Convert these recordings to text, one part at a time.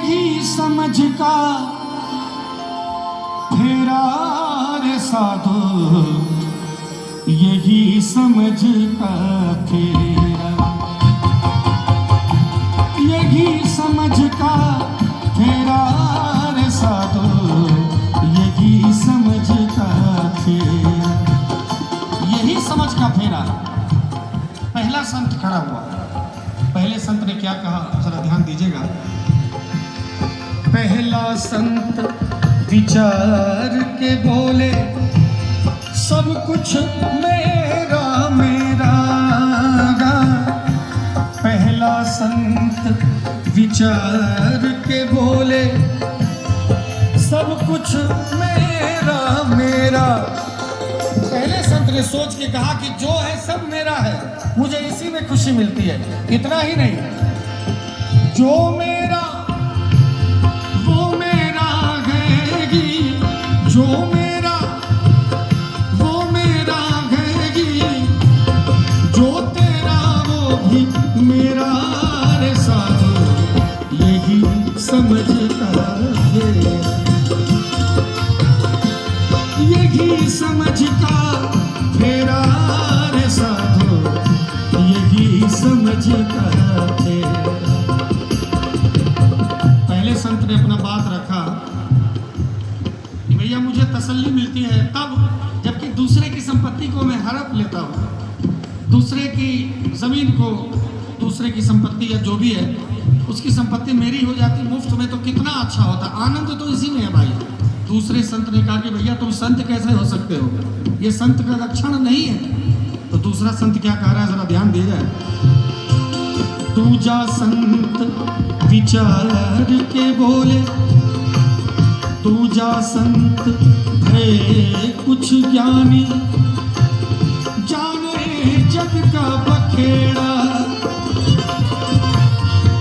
यही समझ का फेरा रे साधो, यही समझ का फेरा, यही समझ का फेरा रे साधो, यही समझ का फेरा, यही समझ का फेरा। पहला संत खड़ा हुआ। पहले संत ने क्या कहा, जरा ध्यान दीजिएगा। पहला संत विचार के बोले, सब कुछ मेरा मेरा। पहला संत विचार के बोले, सब कुछ मेरा मेरा। पहले संत ने सोच के कहा कि जो है सब मेरा है, मुझे इसी में खुशी मिलती है। इतना ही नहीं, जो मेरा वो मेरा हैगी, जो मेरा वो मेरा हैगी, जो तेरा वो भी मेरा रे साधो, यही समझ का फेरा, यही समझ का फेरा रे साधो, यही समझ का फेरा। पहले संत ने अपना बात रखा कि भैया मुझे तसल्ली मिलती है तब जबकि दूसरे की संपत्ति को मैं हड़प लेता हूँ, दूसरे की जमीन को, दूसरे की संपत्ति या जो भी है उसकी संपत्ति मेरी हो जाती मुफ्त में, तो कितना अच्छा होता। आनंद तो इसी में है भाई। दूसरे संत ने कहा कि भैया तुम संत कैसे हो सकते हो, ये संत का लक्षण नहीं है। तो दूसरा संत क्या कह रहा है, जरा ध्यान दीजिए। दूजा संत विचार के बोले, दूजा संत है कुछ ज्ञानी, जाने जग का बखेड़ा।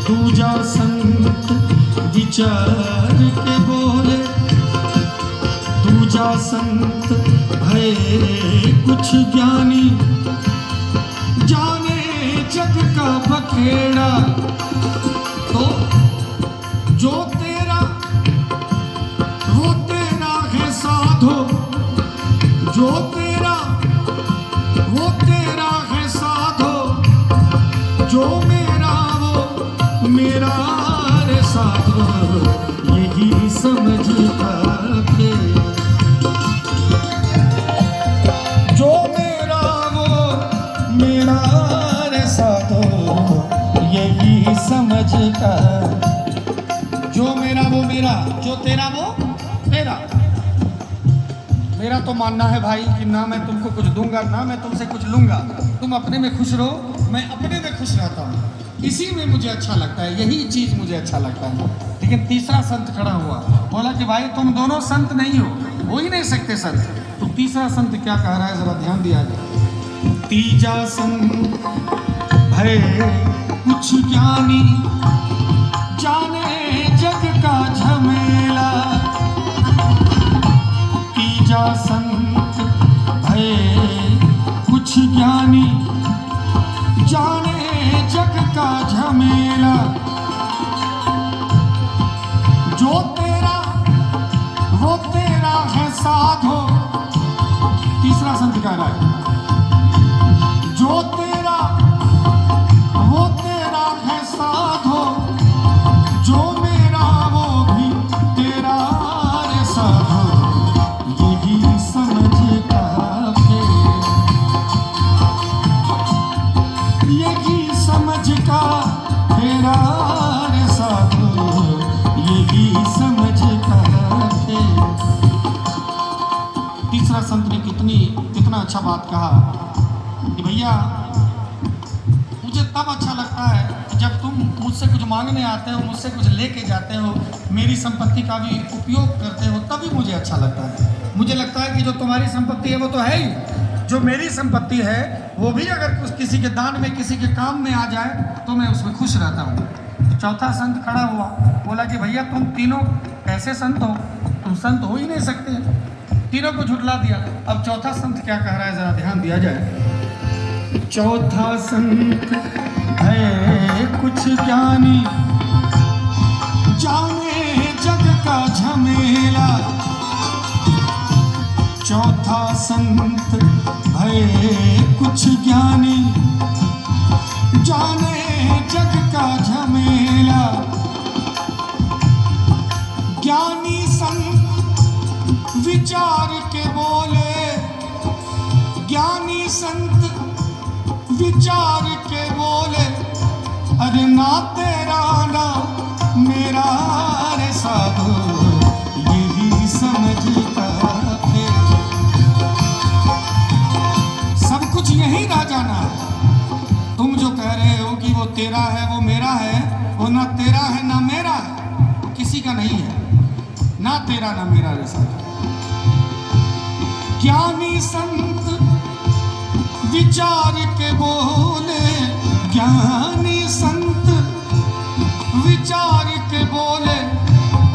दूजा संत विचार के बोले, दूजा संत है कुछ ज्ञानी, जाने जग का बखेड़ा। तो जो तेरा वो तेरा है साधो, जो तेरा वो तेरा है साधो, जो मेरा वो मेरा रे साधो, यही समझ का फेरा, जो मेरा वो मेरा रे साधो, यही समझ का। जो मेरा वो मेरा, जो तेरा वो तेरा। मेरा तो मानना है भाई कि ना मैं तुमको कुछ दूंगा ना मैं तुमसे कुछ लूंगा, तुम अपने में खुश रहो, मैं अपने में खुश रहता हूँ, इसी में मुझे अच्छा लगता है, यही चीज़ मुझे अच्छा लगता है। लेकिन तीसरा संत खड़ा हुआ, बोला कि भाई तुम दोनों संत नहीं हो ही नहीं सकते संत। तो तीसरा संत क्या कह रहा है, जरा ध्यान दिया जाए। तीजा संत है कुछ ज्ञानी, जाने जग का झमेला। तीजा संत है कुछ ज्ञानी, जाने जग का झमेला। जो तेरा वो तेरा है साधो, तीसरा संत कह रहा है, जो तेरा वो तेरा है साधो, जो मेरा वो भी तेरा रे साधो, यही समझ का फेरा, यही समझ का फेरा रे साधो, यही समझ का फेरा। तीसरा संत ने कितना अच्छा बात कहा कि भैया मुझे तब अच्छा लगता है जब तुम मुझसे कुछ मांगने आते हो, मुझसे कुछ लेके जाते हो, मेरी संपत्ति का भी उपयोग करते हो, तभी मुझे अच्छा लगता है। मुझे लगता है कि जो तुम्हारी संपत्ति है वो तो है ही, जो मेरी संपत्ति है वो भी अगर कुछ किसी के दान में किसी के काम में आ जाए तो मैं उसमें खुश रहता हूँ। तो चौथा संत खड़ा हुआ, बोला कि भैया तुम तीनों कैसे संत हो, तुम संत हो ही नहीं सकते, तीनों को झुठला दिया। अब चौथा संत क्या कह रहा है, जरा ध्यान दिया जाए। चौथा संत है कुछ ज्ञानी, जाने जग का झमेला, चौथा संत भये कुछ ज्ञानी, जाने जग का झमेला। ज्ञानी संत विचार के बोले, ज्ञानी संत विचार के बोले, अरे ना तेरा ना मेरा रे साधु, यही समझता है। सब कुछ यही ना जाना। तुम जो कह रहे हो कि वो तेरा है वो मेरा है, वो ना तेरा है ना मेरा है, किसी का नहीं है, ना तेरा ना मेरा रे साधु। ज्ञानी संत विचार के बोले, ज्ञानी संत विचार के बोले,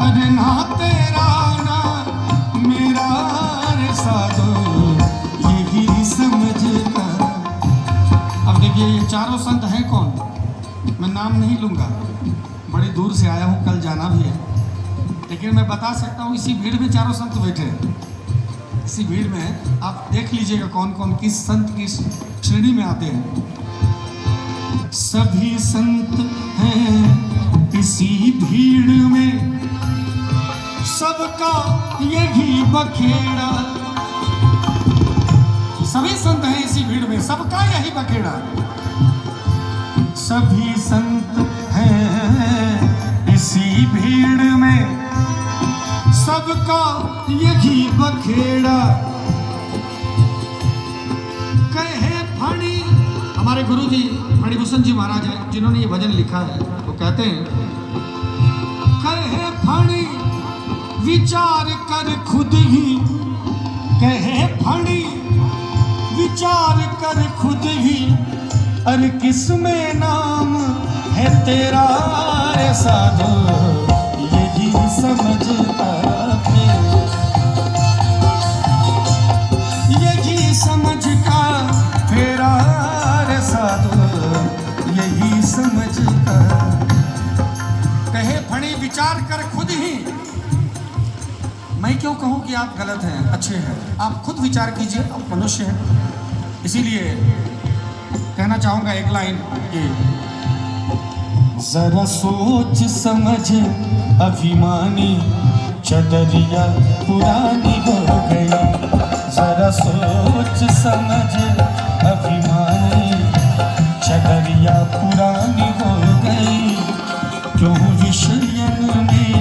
अरे ना तेरा ना मेरा रे साधु, यही समझता। अब देखिए ये चारों संत हैं कौन, मैं नाम नहीं लूंगा, बड़ी दूर से आया हूँ, कल जाना भी है, लेकिन मैं बता सकता हूँ इसी भीड़ में चारों संत बैठे हैं। इसी भीड़ में आप देख लीजिएगा कौन कौन किस संत की श्रेणी में आते हैं। सभी संत हैं इसी भीड़ में, सबका यही बखेड़ा। सभी संत हैं इसी भीड़ में, सबका यही बखेड़ा। सभी संत हैं इसी भीड़ में, सबका यही बखेड़ा। कहे फणी, हमारे गुरुजी फणिभूषण जी महाराज हैं जिन्होंने ये भजन लिखा है, वो कहते हैं, कहे फणी विचार कर खुद ही, कहे फणी विचार कर खुद ही, अरे किसमें नाम है तेरा रे साधु, यही समझता है, यही समझ का तेरा रे साधु, यही समझ का। कहे फणी विचार कर खुद ही, मैं क्यों कहूं कि आप गलत हैं, अच्छे हैं, आप खुद विचार कीजिए, आप मनुष्य हैं। इसीलिए कहना चाहूंगा एक लाइन कि जरा सोच समझ अभिमानी, चदरिया पुरानी हो गई। जरा सोच समझ अभिमानी, चदरिया पुरानी हो गई। क्यों विषयन में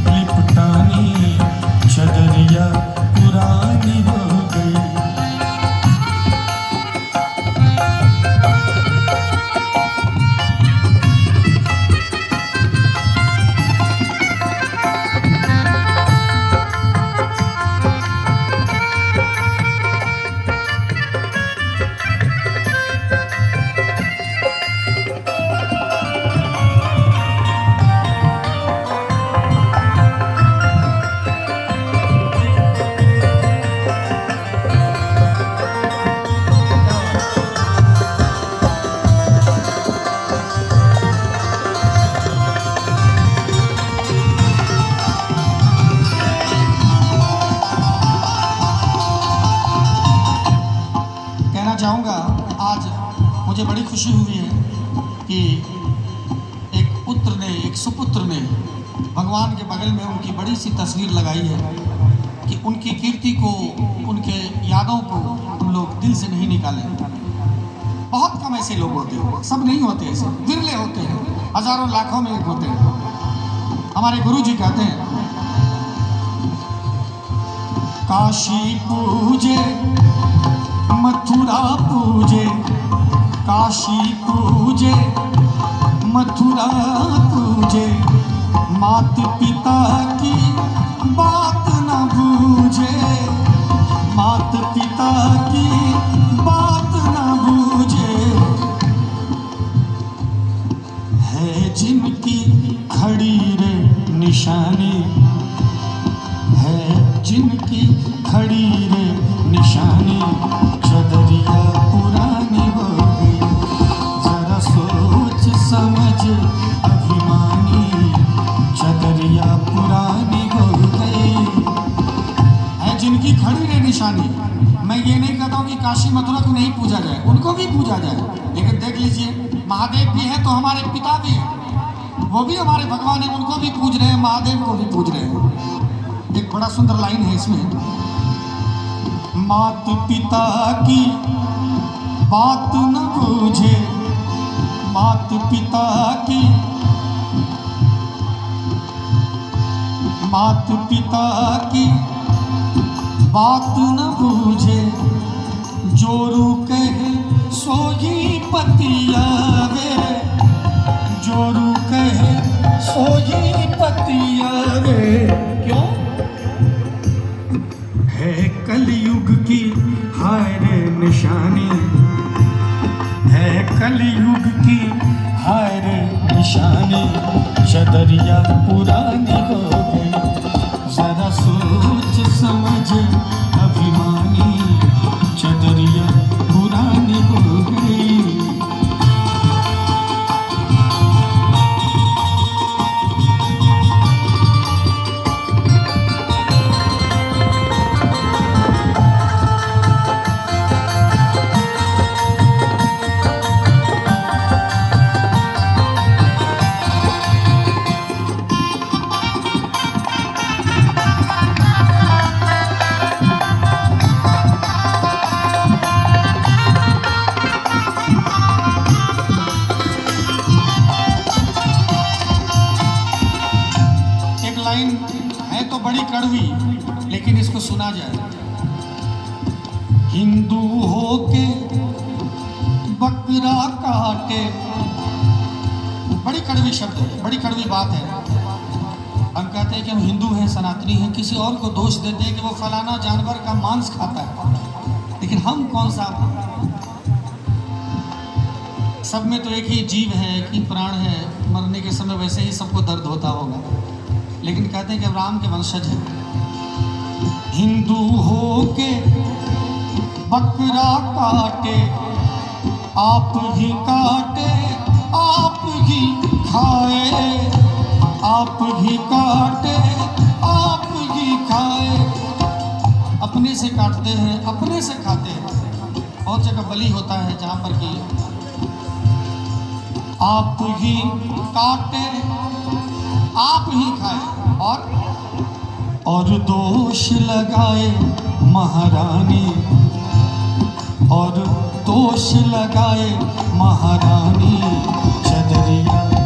लिपटानी, चदरिया पुरानी हो गई। चाहूँगा आज मुझे बड़ी खुशी हुई है कि एक पुत्र ने, एक सुपुत्र ने भगवान के बगल में उनकी बड़ी सी तस्वीर लगाई है कि उनकी कीर्ति को, उनके यादों को हम लोग दिल से नहीं निकालें। बहुत कम ऐसे लोग होते हैं, सब नहीं होते ऐसे, विरले होते हैं, हजारों लाखों में एक होते हैं। हमारे गुरु जी कहते हैं, काशी पूजे मथुरा पूजे, काशी पूजे मथुरा पूजे, मात पिता की बात न बूझे, मात पिता की बात न बूझे। है जिनकी खड़ी रे निशानी, है जिनकी खड़ी रे निशानी, चदरिया पुरानी हो गई। जरा सोच समझ अभिमानी, चदरिया निशानी। मैं ये नहीं कहता हूँ कि काशी मथुरा को नहीं पूजा जाए, उनको भी पूजा जाए, लेकिन देख लीजिए महादेव भी है तो हमारे पिता भी है, वो भी हमारे भगवान है, उनको भी पूज रहे हैं, महादेव को भी पूज रहे हैं। एक बड़ा सुंदर लाइन है इसमें, मात पिता की बात न बूझे, मात पिता की, मात पिता की बात न बूझे, जोरू कहे सोई पतियावे, जोरू कहे सोई पतियावे। क्यों? है कलयुग की हाय रे निशानी, है कलयुग की हाय रे निशानी, चदरिया पुरानी हो गई, जरा सोच समझ अभिमानी, चदरिया पुरानी हो गई। लाइन है तो बड़ी कड़वी, लेकिन इसको सुना जाए। हिंदू होके बकरा काटे, बड़ी कड़वी शब्द है, बड़ी कड़वी बात है। हम कहते हैं कि हम हिंदू हैं, सनातनी हैं, किसी और को दोष देते हैं कि वो फलाना जानवर का मांस खाता है, लेकिन हम कौन सा? सब में तो एक ही जीव है, एक ही प्राण है, मरने के समय वैसे ही सबको दर्द होता होगा, लेकिन कहते हैं कि राम के वंशज हैं। हिंदू होके बकरा काटे, आप ही काटे आप ही खाए, आप ही काटे आप ही खाए। अपने से काटते हैं, अपने से खाते हैं। बहुत जगह बलि होता है जहाँ पर कि आप ही काटे आप ही खाए, और दोष लगाए महारानी, और दोष लगाए महारानी, चदरिया